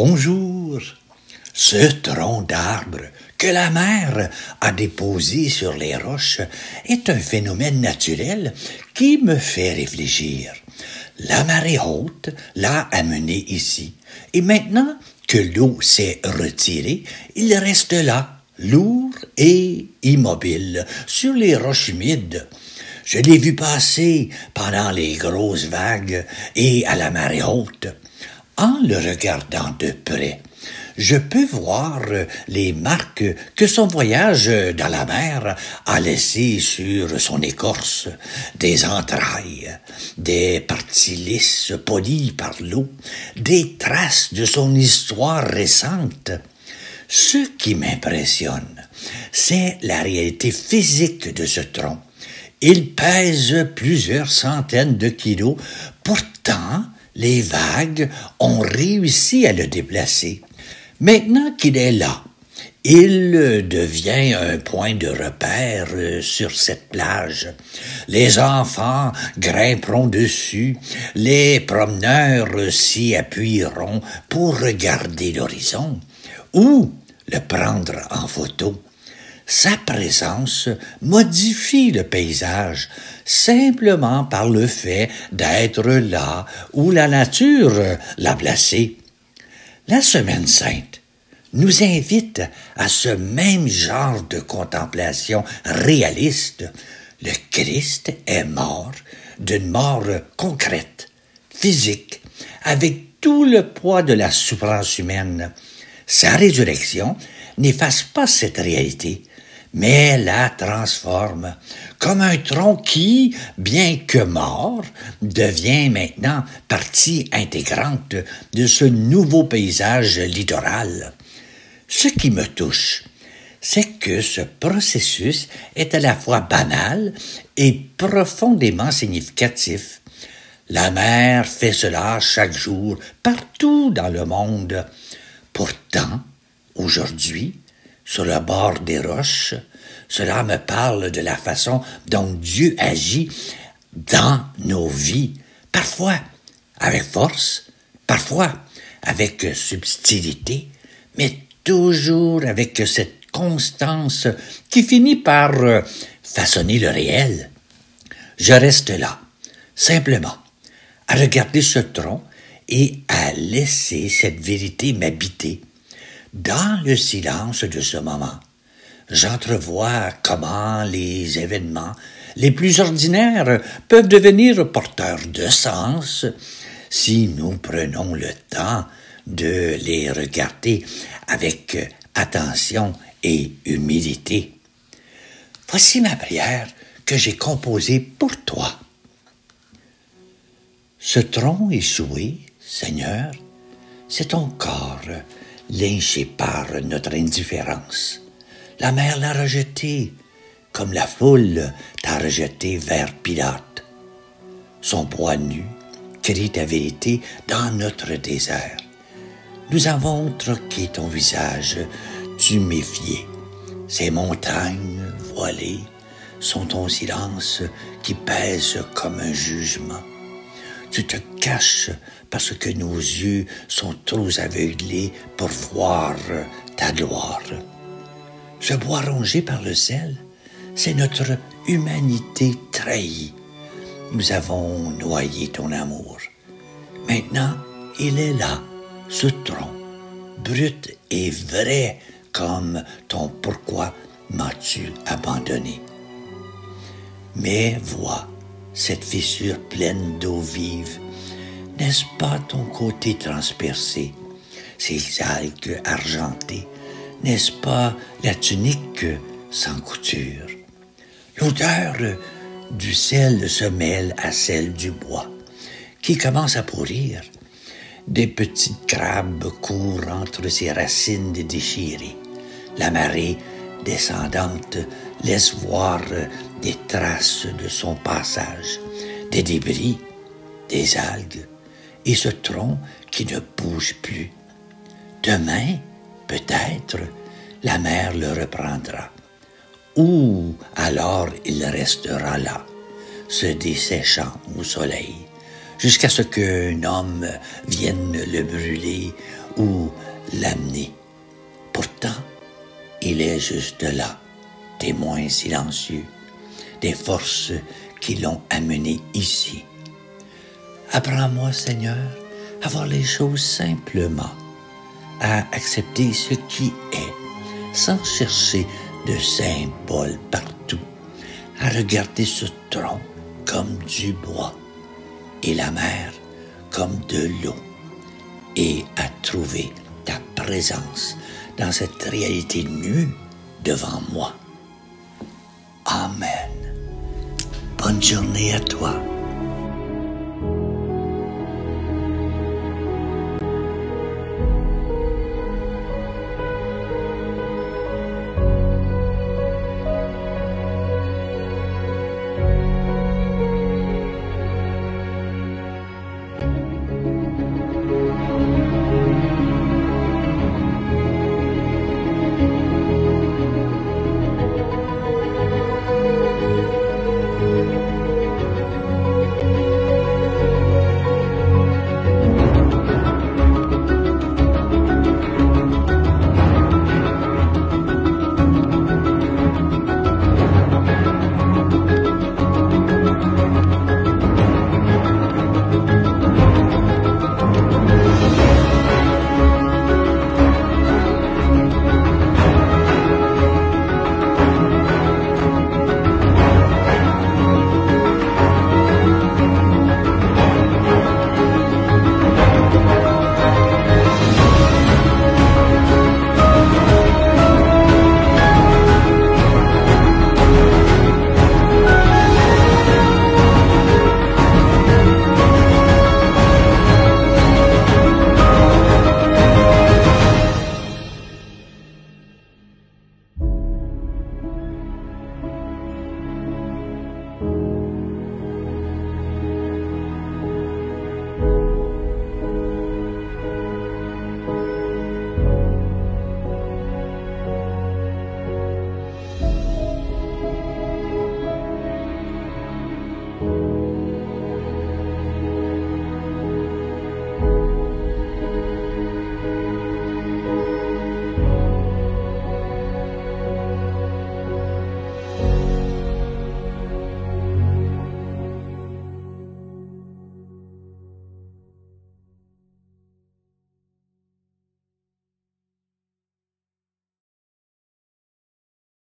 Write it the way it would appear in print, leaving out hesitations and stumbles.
Bonjour. Ce tronc d'arbre que la mer a déposé sur les roches est un phénomène naturel qui me fait réfléchir. La marée haute l'a amené ici, et maintenant que l'eau s'est retirée, il reste là, lourd et immobile, sur les roches humides. Je l'ai vu passer pendant les grosses vagues et à la marée haute. En le regardant de près, je peux voir les marques que son voyage dans la mer a laissées sur son écorce, des entrailles, des parties lisses polies par l'eau, des traces de son histoire récente. Ce qui m'impressionne, c'est la réalité physique de ce tronc. Il pèse plusieurs centaines de kilos, pourtant les vagues ont réussi à le déplacer. Maintenant qu'il est là, il devient un point de repère sur cette plage. Les enfants grimperont dessus, les promeneurs s'y appuieront pour regarder l'horizon ou le prendre en photo. Sa présence modifie le paysage simplement par le fait d'être là où la nature l'a placé. La Semaine sainte nous invite à ce même genre de contemplation réaliste. Le Christ est mort d'une mort concrète, physique, avec tout le poids de la souffrance humaine. Sa résurrection n'efface pas cette réalité, mais la transforme, comme un tronc qui, bien que mort, devient maintenant partie intégrante de ce nouveau paysage littoral. Ce qui me touche, c'est que ce processus est à la fois banal et profondément significatif. La mer fait cela chaque jour, partout dans le monde. Pourtant, aujourd'hui, sur le bord des roches, cela me parle de la façon dont Dieu agit dans nos vies, parfois avec force, parfois avec subtilité, mais toujours avec cette constance qui finit par façonner le réel. Je reste là, simplement, à regarder ce tronc et à laisser cette vérité m'habiter. Dans le silence de ce moment, j'entrevois comment les événements les plus ordinaires peuvent devenir porteurs de sens si nous prenons le temps de les regarder avec attention et humilité. Voici ma prière que j'ai composée pour toi. Ce tronc échoué, Seigneur, c'est ton corps lynché par notre indifférence. La mer l'a rejeté, comme la foule t'a rejeté vers Pilate. Son poids nu crie ta vérité dans notre désert. Nous avons troqué ton visage tuméfié. Ces montagnes voilées sont ton silence qui pèse comme un jugement. Tu te caches parce que nos yeux sont trop aveuglés pour voir ta gloire. Ce bois rongé par le sel, c'est notre humanité trahie. Nous avons noyé ton amour. Maintenant, il est là, ce tronc, brut et vrai comme ton pourquoi m'as-tu abandonné. Mais vois cette fissure pleine d'eau vive. N'est-ce pas ton côté transpercé, ces algues argentées? N'est-ce pas la tunique sans couture? L'odeur du sel se mêle à celle du bois, qui commence à pourrir. Des petites crabes courent entre ses racines déchirées. La marée descendante laisse voir des traces de son passage, des débris, des algues, et ce tronc qui ne bouge plus. Demain, peut-être, la mer le reprendra. Ou alors il restera là, se desséchant au soleil, jusqu'à ce qu'un homme vienne le brûler ou l'amener. Pourtant, il est juste là, témoin silencieux des forces qui l'ont amené ici. Apprends-moi, Seigneur, à voir les choses simplement, à accepter ce qui est, sans chercher de symboles partout, à regarder ce tronc comme du bois et la mer comme de l'eau, et à trouver ta présence dans cette réalité nue devant moi. Amen. Bonne journée à toi.